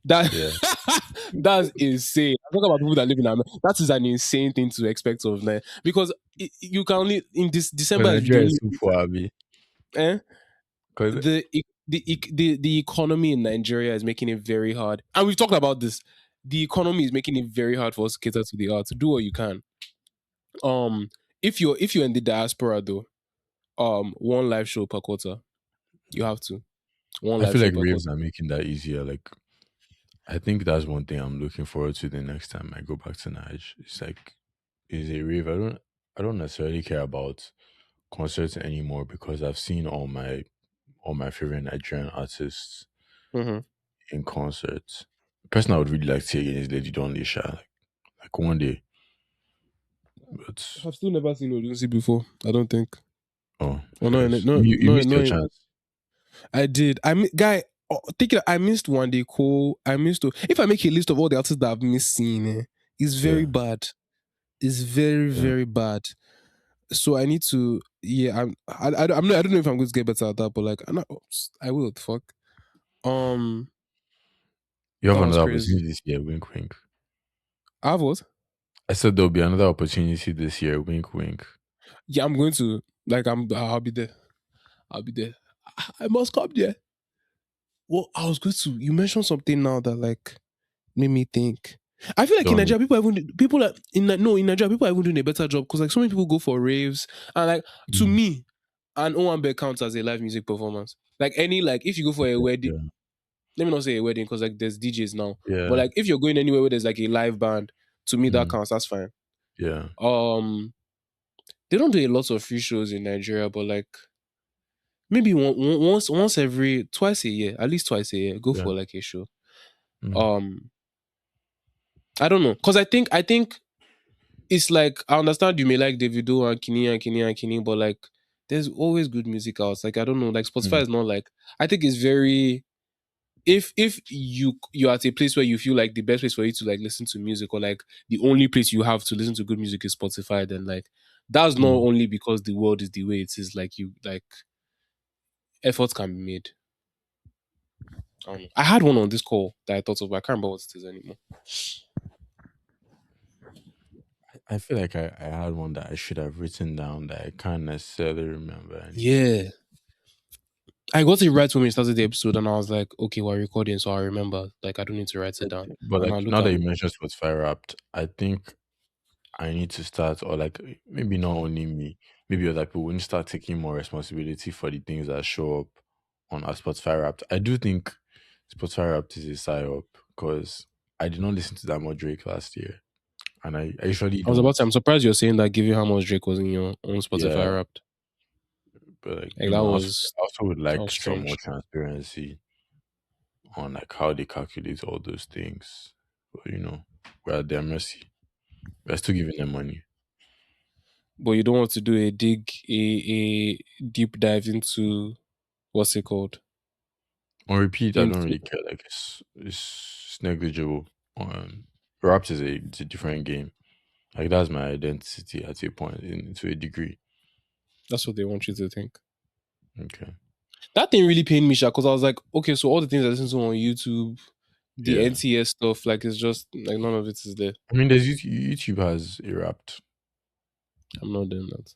That Yeah. that's insane. I'm talking about people that live in America. That is an insane thing to expect of them, because you can only, in this But December is the Nigeria is only too far, Abi. eh? Because The economy in Nigeria is making it very hard, and we've talked about this. The economy is making it very hard for us to cater to the arts. Do what you can. Um, if you're in the diaspora though, one live show per quarter. You have to one I live feel show like per raves quarter. are making that easier. Like I think that's one thing I'm looking forward to the next time I go back to Nige. It's like is a rave. I don't necessarily care about concerts anymore because I've seen all my favorite Nigerian artists Mm-hmm. in concerts. The person I would really like to see again is Lady Don Lisha. Like one day. But I've still never seen Odunsi before. I don't think. oh, Well, no, because no, you no, missed your no. chance. I did. Guy. Thinking, I missed one day. Cole. I missed. If I make a list of all the artists that I've missed seeing, it's very Yeah. bad. It's very, Yeah. very bad. So I need to. Yeah, I'm not. I don't know if I'm going to get better at that, but like, I will. Fuck. Um, You have that was another crazy. opportunity this year, wink wink. I have what? I said there'll be another opportunity this year, wink wink. Yeah, I'm going to. Like, I'll be there. I'll be there. I must come there. Well, I was going to. You mentioned something now that like made me think. I feel like in Don't Nigeria, people are in no in Nigeria, people are even doing a better job because like so many people go for raves, and like, to mm, me, an Owambe counts as a live music performance. Like, any, like, if you go for a wedding, yeah. let me not say a wedding because like there's DJs now, but Yeah. like if you're going anywhere where there's like a live band, to me that Mm, counts. That's fine. yeah. Um, they don't do a lot of free shows in Nigeria, but like maybe once every twice a year, at least twice a year, go Yeah. for like a show. Mm, Um, I don't know, because I think it's like, I understand you may like Davido and Kini, but like there's always good music out. Like, I don't know, like Spotify mm, is not like, I think it's very, if you're at a place where you feel like the best place for you to like listen to music, or like the only place you have to listen to good music is Spotify, then like that's not mm. only because the world is the way it is. Like, you like, efforts can be made. I don't know. I had one on this call that I thought of, but I can't remember what it is anymore. I feel like I had one that I should have written down that I can't necessarily remember anymore. Yeah. I got it right when we started the episode, and I was like, okay, we're recording, so I remember. Like, I don't need to write it down. But And like I look now at that you mentioned Spotify Wrapped, I think I need to start, or like maybe not only me, maybe other people, we need to start taking more responsibility for the things that show up on our Spotify Wrapped. I do think Spotify Wrapped is a psyop because I did not listen to that much Drake last year, and I usually I was about don't. to. I'm surprised you're saying that, given how much Drake was in your own Spotify Yeah, Wrapped. but like Like, that I also would that like was some more strange. transparency on like how they calculate all those things. But we're at their mercy. We're still giving them money. But you don't want to do a deep dive into, what's it called? On repeat, I don't Into really care. Like it's negligible. Raps is a different game. Like that's my identity at a point, to a degree. That's what they want you to think. Okay. That thing really pained me, because I was like, okay, so all the things I listen to on YouTube, the Yeah. NTS stuff, like it's just like none of it is there. I mean, there's YouTube has a Wrapped. I'm not doing that.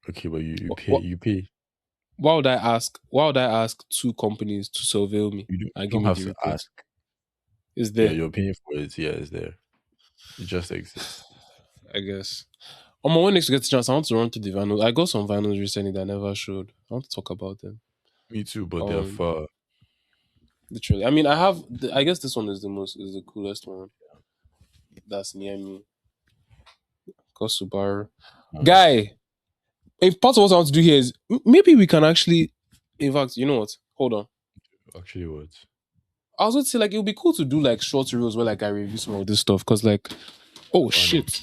Okay, but you What, pay what, you pay. why would I ask? Why would I ask two companies to surveil me You and give don't me have the to report? ask. Is Yeah, there? you're paying for it. Yeah, it's there. It just exists. I guess. When next we get the chance, I want to run through the vinyls. I got some vinyls recently that I never showed. I want to talk about them. Me too, but they're Um, far. literally. I mean, I have. I guess this one is the coolest one that's near me. Cause Subaru Nice. guy. If part of what I want to do here is maybe we can actually. In fact, you know what? Hold on. Actually, what? I was going to say like it would be cool to do like short reels where like I review some of this stuff because like oh Why not? shit,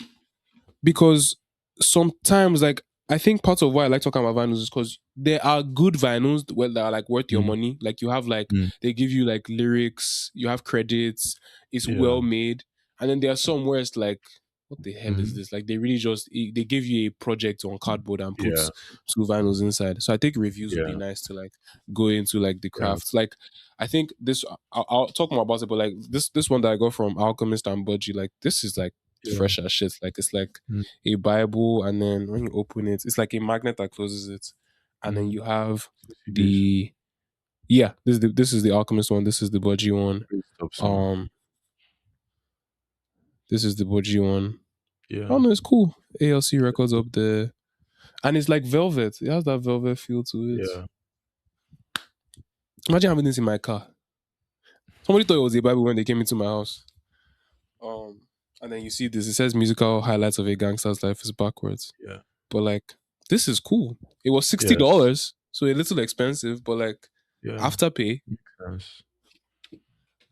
because sometimes like I think part of why I like talking about vinyls is because there are good vinyls where that are like worth your Mm, money. Like you have like mm, they give you like lyrics, you have credits, it's yeah. well made, and then there are some where it's like, what the hell is Hmm. this? Like they really just they give you a project on cardboard and put Yeah. two vinyls inside. So I think reviews would be Yeah. nice to like go into like the Yeah. crafts. Like I think this I'll talk more about it, but like this one that I got from Alchemist and Budgie, like this is like Yeah. fresh as shit. Like it's like Mm, a Bible, and then when you open it, it's like a magnet that closes it, and then mm. you have CDs. the yeah. This is the Alchemist one. This is the Budgie one. Great stop song. Um, this is the Budgie one. I Yeah. don't know. It's cool. ALC records up there, and it's like velvet. It has that velvet feel to it. Yeah. Imagine having this in my car. Somebody thought it was a Bible when they came into my house. Um, and then you see this. It says musical highlights of a gangster's life is backwards. Yeah. But like, this is cool. It was Yes. $60, so a little expensive, but like Yeah. after pay. Makes sense.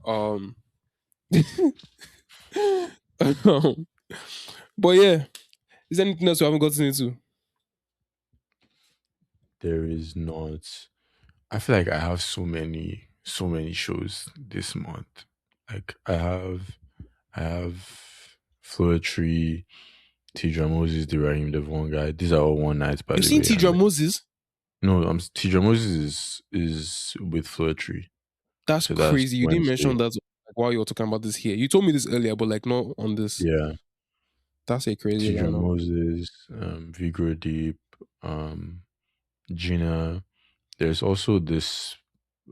Um, but yeah, is there anything else you haven't gotten into? There is not. I feel like I have so many shows this month. Like I have Floetry, Tidra Moses, the Raheem Devon guy. These are all one night, by You've the seen way. And Tidra like, Moses? no, Tidra Moses is with Floetry, That's so that's crazy. You didn't Wednesday. mention that like, while you were talking about this here. You told me this earlier, but like not on this. Yeah, That's a crazy Tidra lineup. Moses, Vigor Deep, um, Gina. There's also this.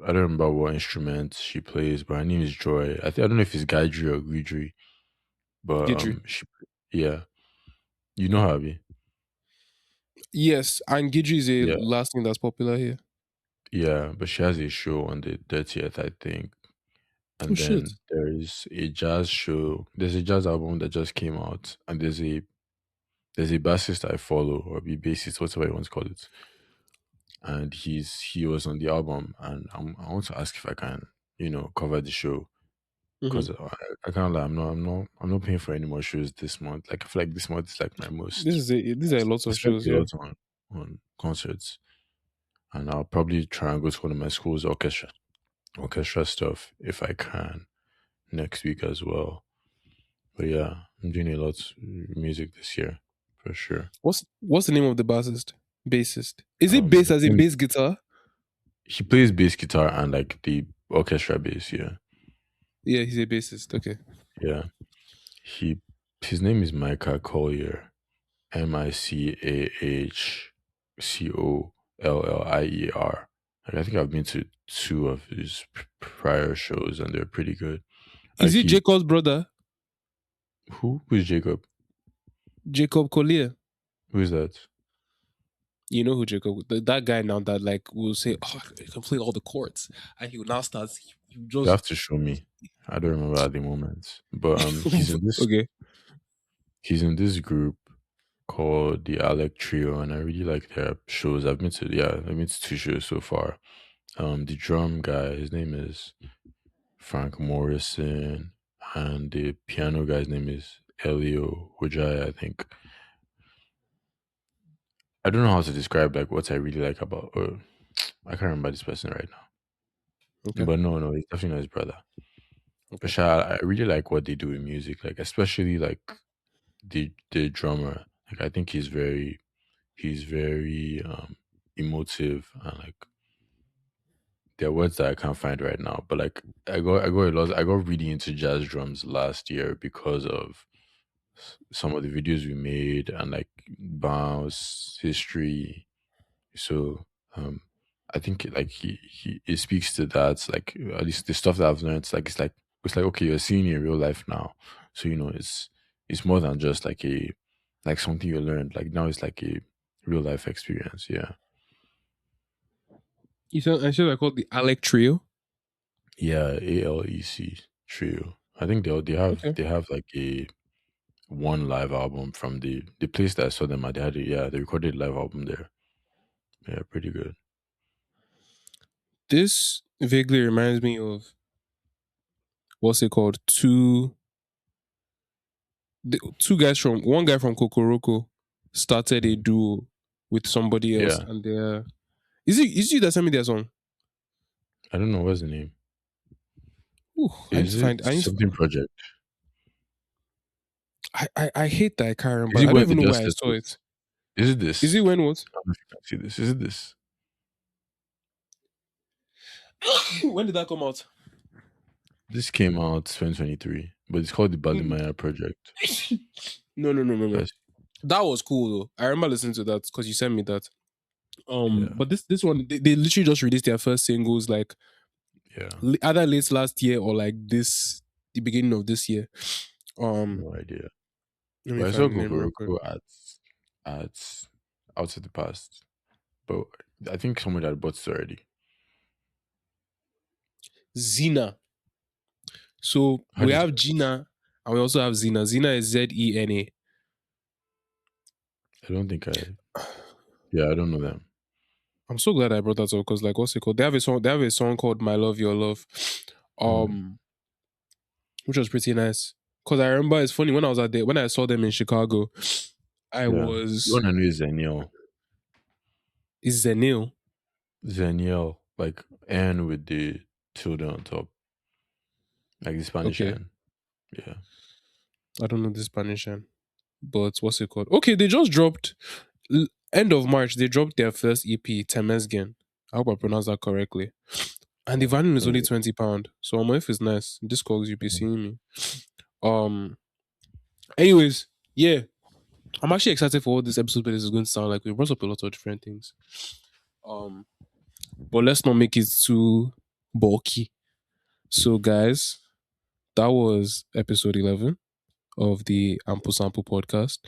I don't remember what instrument she plays, but her name is Joy. I don't know if it's Gaidri or Guidri, but Gidry. yeah, you know her, Abby. Yes, and Gidry is a Yeah, last name that's popular here. yeah, but she has a show on the 30th, I think. Oh And shit. then there is a jazz show. There's a jazz album that just came out, and there's a bassist I follow, or a bassist, whatever you want to call it. And he was on the album, and I want to ask if I can, cover the show, hmm because I can't lie, I'm not paying for any more shows this month. Like I feel like this month is like my most. These are lots I of spent shows a here. lot on concerts, and I'll probably try and go to one of my school's orchestra stuff if I can next week as well. But yeah, I'm doing a lot of music this year for sure. What's the name of the bassist? Bassist. Is it bass His as in name is, bass guitar? he plays bass guitar and like the orchestra bass. Yeah, Yeah, he's a bassist. Okay. yeah. He his name is Micah Collier. Micahcollier. Like, I think I've been to two of his prior shows and they're pretty good. Is Like it Jacob's brother? who's Jacob? Jacob Collier. Who's that? You know who Jacob, that guy now that like will say, oh, I can play all the chords. And he will now start, he will You have just, to show me. I don't remember at the moment, but okay. he's in this group called the Alec Trio, and I really like their shows. I've been to two shows so far. The drum guy, his name is Frank Morrison, and the piano guy's name is Elio Hojai, I think. I don't know how to describe like what I really like about. I can't remember this person right now, Okay. but no, he's definitely not his brother. But Okay. Sha, I really like what they do in music, like especially like the drummer. Like I think he's very emotive, and like there are words that I can't find right now. But like I got really into jazz drums last year because of some of the videos we made and like bounce history. So I think like he it speaks to that, like at least the stuff that I've learned. It's like okay, you're seeing it in real life now. So you know it's more than just like a like something you learned. Like now it's like a real life experience. Yeah. You said I said I called the Alec Trio. Yeah, ALEC trio. I think Okay. they have like a one live album from the place that I saw them at. They had they recorded a live album there. Yeah, pretty good. This vaguely reminds me of what's it called? Two guys from one guy from Kokoroko started a Mm. duo with somebody else, Yeah, and they're is it you that sent me their song? I don't know what's the name. Ooh, I need Is to it find. something project? I hate that I can't Is remember. it I don't when the even know where dust I saw it. settles? Is it Is it this? when what? I don't know if you can see this. Is it this? When did that come out? This came out 2023, but it's called the Mm. Balimaya Project. No, no, no, no, no. Yes. That was cool though. I remember listening to that because you sent me that. Yeah. But this one they literally just released their first singles like Yeah. either late last year or like this the beginning of this year. Um, No idea. Let me But I saw find the name real quick. Kokoroko at Out of the Past. But I think someone that bought it already. Zena. So How we do you have spell this? Gina and we also have Zena. Zena is Zena. I don't think I. Yeah, I don't know them. I'm so glad I brought that up because like what's it called? They have a song. They have a song called "My Love Your Love," Mm. um, which was pretty nice. Cause I remember it's funny when I was at there when I saw them in Chicago, I Yeah. The was one I know is Zeniel. is Zenil. Zeniel, like N with the tilde on top, like the Spanish Okay, N. Yeah. I don't know the Spanish name, but what's it called? Okay, they just dropped end of March. They dropped their first EP, Temesgen. I hope I pronounced that correctly. And the vinyl is only Maybe. £20. So I'm if it's nice. Discogs you'll be Mm. seeing me. Um anyways, yeah. I'm actually excited for what this episode is going to sound like. We brought up a lot of different things. Um but let's not make it too bulky. So guys, that was episode 11 of the Ample Sample podcast.